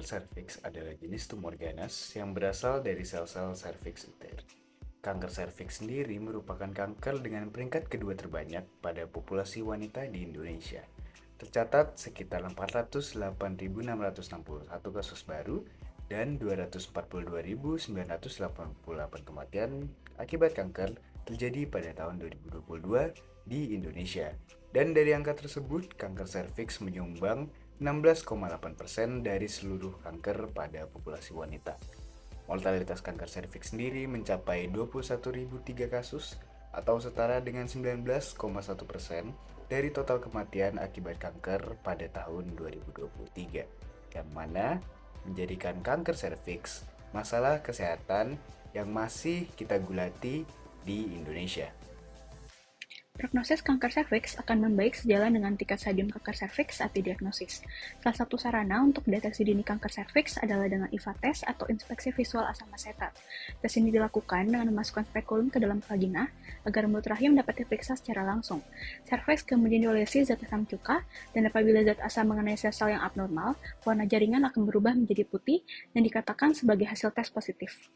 Kanker serviks adalah jenis tumor ganas yang berasal dari sel-sel serviks uter. Kanker serviks sendiri merupakan kanker dengan peringkat kedua terbanyak pada populasi wanita di Indonesia. Tercatat sekitar 408.661 kasus baru dan 242.988 kematian akibat kanker terjadi pada tahun 2022 di Indonesia. Dan dari angka tersebut, kanker serviks menyumbang 16,8% dari seluruh kanker pada populasi wanita. Mortalitas kanker serviks sendiri mencapai 21.003 kasus atau setara dengan 19,1% dari total kematian akibat kanker pada tahun 2023, yang mana menjadikan kanker serviks masalah kesehatan yang masih kita gulati di Indonesia. Prognosis kanker serviks akan membaik sejalan dengan tingkat stadium kanker serviks saat didiagnosis. Salah satu sarana untuk deteksi dini kanker serviks adalah dengan IVA test atau inspeksi visual asam asetat. Tes ini dilakukan dengan memasukkan spekulum ke dalam vagina agar mulut rahim dapat diperiksa secara langsung. Serviks kemudian diolesi zat asam cuka, dan apabila zat asam mengenai sel-sel yang abnormal, warna jaringan akan berubah menjadi putih dan dikatakan sebagai hasil tes positif.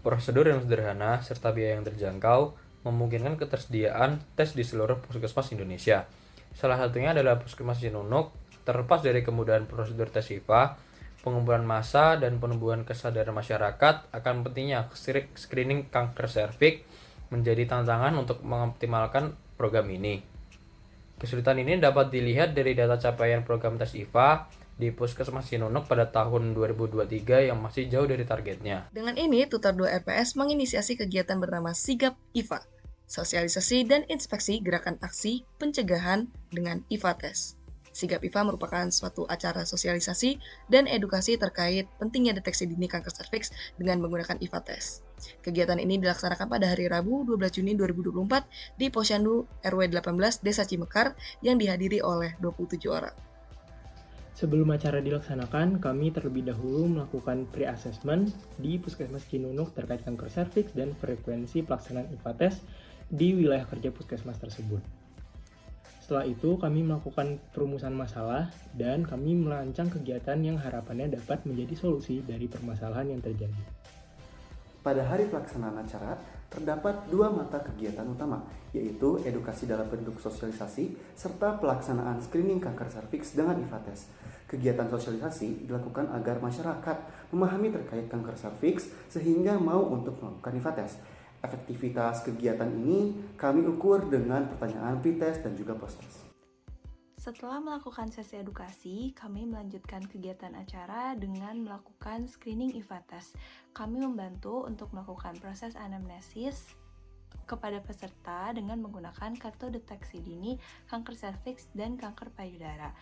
Prosedur yang sederhana serta biaya yang terjangkau memungkinkan ketersediaan tes di seluruh puskesmas Indonesia. Salah satunya adalah Puskesmas Cinunuk. Terlepas dari kemudahan prosedur tes IVA, pengumpulan massa dan penumbuhan kesadaran masyarakat akan pentingnya screening kanker serviks menjadi tantangan untuk mengoptimalkan program ini. Kesulitan ini dapat dilihat dari data capaian program tes IVA di Puskesmas Cinunuk pada tahun 2023 yang masih jauh dari targetnya. Dengan ini, Tutor 2 RPS menginisiasi kegiatan bernama Sigap IVA, sosialisasi dan inspeksi gerakan aksi pencegahan dengan IVA Test. Sigap IVA merupakan suatu acara sosialisasi dan edukasi terkait pentingnya deteksi dini kanker serviks dengan menggunakan IVA Test. Kegiatan ini dilaksanakan pada hari Rabu 12 Juni 2024 di Posyandu RW 18 Desa Cimekar yang dihadiri oleh 27 orang. Sebelum acara dilaksanakan, kami terlebih dahulu melakukan pre-assessment di Puskesmas Cinunuk terkait kanker serviks dan frekuensi pelaksanaan IVA test di wilayah kerja puskesmas tersebut. Setelah itu, kami melakukan perumusan masalah dan kami merancang kegiatan yang harapannya dapat menjadi solusi dari permasalahan yang terjadi. Pada hari pelaksanaan acara, terdapat dua mata kegiatan utama, yaitu edukasi dalam bentuk sosialisasi serta pelaksanaan screening kanker serviks dengan IVA test. Kegiatan sosialisasi dilakukan agar masyarakat memahami terkait kanker serviks sehingga mau untuk melakukan IVA test. Efektivitas kegiatan ini kami ukur dengan pertanyaan pretest dan juga post-test. Setelah melakukan sesi edukasi, kami melanjutkan kegiatan acara dengan melakukan screening IVA test. Kami membantu untuk melakukan proses anamnesis kepada peserta dengan menggunakan kartu deteksi dini kanker serviks dan kanker payudara.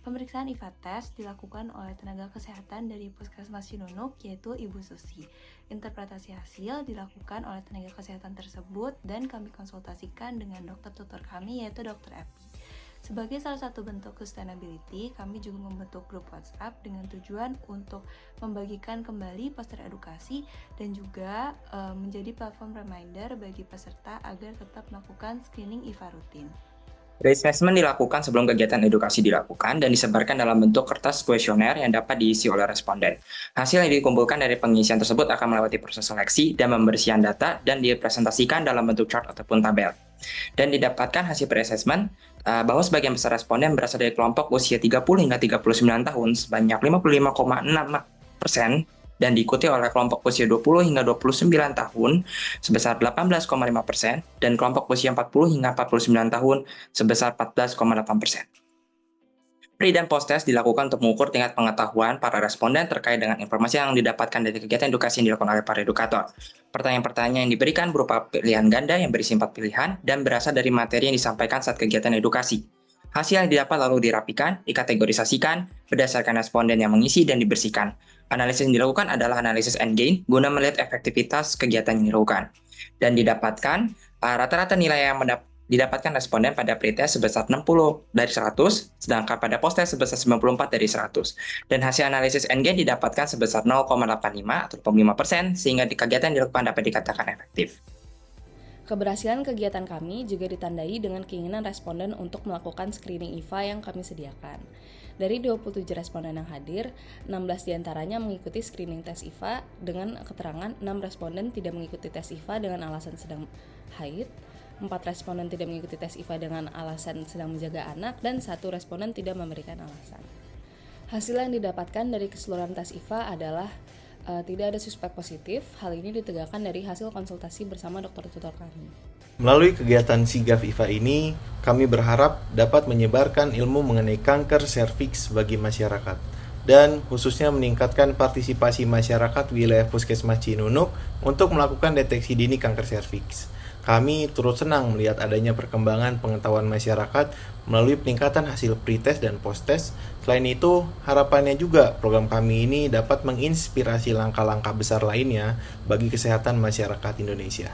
Pemeriksaan IVA test dilakukan oleh tenaga kesehatan dari Puskesmas Cinunuk, yaitu Ibu Susi. Interpretasi hasil dilakukan oleh tenaga kesehatan tersebut dan kami konsultasikan dengan dokter tutor kami, yaitu Dr. Epi. Sebagai salah satu bentuk sustainability, kami juga membentuk grup WhatsApp dengan tujuan untuk membagikan kembali poster edukasi dan juga menjadi platform reminder bagi peserta agar tetap melakukan screening IVA rutin. Pre-assessment dilakukan sebelum kegiatan edukasi dilakukan dan disebarkan dalam bentuk kertas kuesioner yang dapat diisi oleh responden. Hasil yang dikumpulkan dari pengisian tersebut akan melewati proses seleksi dan pembersihan data dan dipresentasikan dalam bentuk chart ataupun tabel. Dan didapatkan hasil pre-assessment bahwa sebagian besar responden berasal dari kelompok usia 30 hingga 39 tahun sebanyak 55,6% dan diikuti oleh kelompok usia 20 hingga 29 tahun sebesar 18,5% dan kelompok usia 40 hingga 49 tahun sebesar 14,8%. Pre dan post test dilakukan untuk mengukur tingkat pengetahuan para responden terkait dengan informasi yang didapatkan dari kegiatan edukasi yang dilakukan oleh para edukator. Pertanyaan-pertanyaan yang diberikan berupa pilihan ganda yang berisi 4 pilihan dan berasal dari materi yang disampaikan saat kegiatan edukasi. Hasil yang didapat lalu dirapikan, dikategorisasikan, berdasarkan responden yang mengisi dan dibersihkan. Analisis yang dilakukan adalah analisis endgain guna melihat efektivitas kegiatan yang dilakukan. Dan didapatkan rata-rata nilai yang didapatkan responden pada pretest sebesar 60 dari 100, sedangkan pada post-test sebesar 94 dari 100. Dan hasil analisis endgain didapatkan sebesar 0,85 atau 5%, sehingga kegiatan yang dilakukan dapat dikatakan efektif. Keberhasilan kegiatan kami juga ditandai dengan keinginan responden untuk melakukan screening IVA yang kami sediakan. Dari 27 responden yang hadir, 16 diantaranya mengikuti screening tes IVA dengan keterangan 6 responden tidak mengikuti tes IVA dengan alasan sedang haid, 4 responden tidak mengikuti tes IVA dengan alasan sedang menjaga anak, dan 1 responden tidak memberikan alasan. Hasil yang didapatkan dari keseluruhan tes IVA adalah tidak ada suspek positif. Hal ini ditegakkan dari hasil konsultasi bersama dokter tutor kami. Melalui kegiatan Sigap IVA ini, kami berharap dapat menyebarkan ilmu mengenai kanker serviks bagi masyarakat dan khususnya meningkatkan partisipasi masyarakat wilayah Puskesmas Cinunuk untuk melakukan deteksi dini kanker serviks. Kami turut senang melihat adanya perkembangan pengetahuan masyarakat melalui peningkatan hasil pretest dan posttest. Selain itu, harapannya juga program kami ini dapat menginspirasi langkah-langkah besar lainnya bagi kesehatan masyarakat Indonesia.